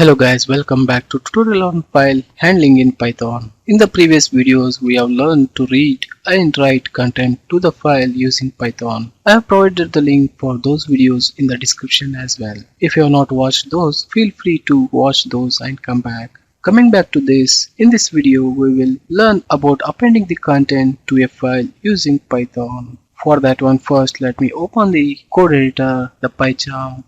Hello guys, welcome back to tutorial on file handling in Python. In the previous videos, we have learned to read and write content to the file using Python. I have provided the link for those videos in the description as well. If you have not watched those, feel free to watch those and come back. Coming back to this, in this video we will learn about appending the content to a file using Python. For that one, first let me open the code editor, the PyCharm.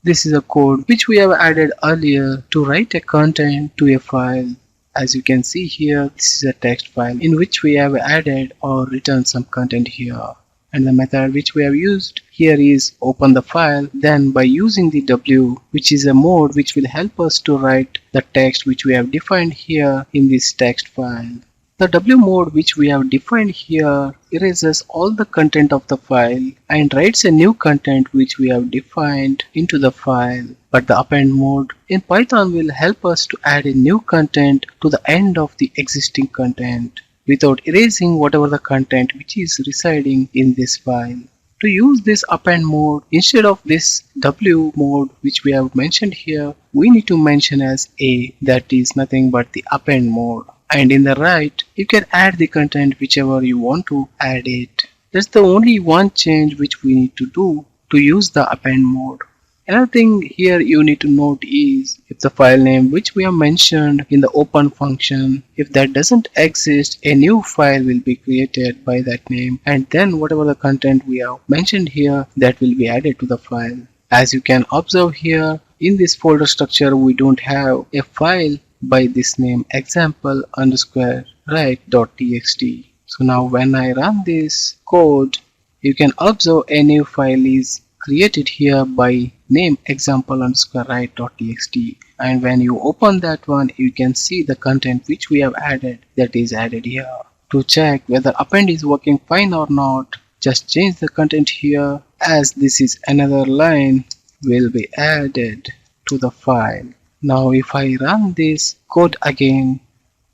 This is a code which we have added earlier to write a content to a file. As you can see here, this is a text file in which we have added or written some content here. And the method which we have used here is open the file, then by using the W, which is a mode which will help us to write the text which we have defined here in this text file. The W mode which we have defined here erases all the content of the file and writes a new content which we have defined into the file. But the append mode in Python will help us to add a new content to the end of the existing content without erasing whatever the content which is residing in this file. To use this append mode, instead of this W mode which we have mentioned here, we need to mention as A, that is nothing but the append mode. And in the right, you can add the content whichever you want to add it. That's the only one change which we need to do to use the append mode. Another thing here you need to note is if the file name which we have mentioned in the open function, if that doesn't exist, a new file will be created by that name, and then whatever the content we have mentioned here, that will be added to the file. As you can observe here, in this folder structure we don't have a file by this name example underscore write.txt. So now when I run this code, you can observe a new file is created here by name example underscore write.txt, and when you open that one, you can see the content which we have added, that is added here. To check whether append is working fine or not, just change the content here, as this is another line will be added to the file. Now if I run this code again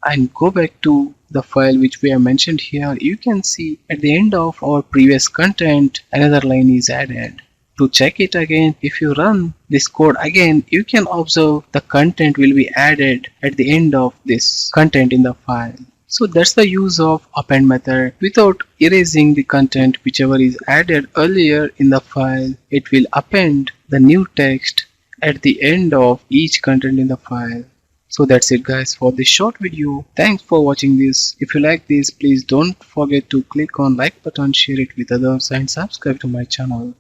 and go back to the file which we have mentioned here, you can see at the end of our previous content another line is added. To check it again, if you run this code again, you can observe the content will be added at the end of this content in the file. So that's the use of append method. Without erasing the content whichever is added earlier in the file, it will append the new text at the end of each content in the file. So that's it guys for this short video. Thanks for watching this. If you like this, please don't forget to click on like button, share it with others and subscribe to my channel.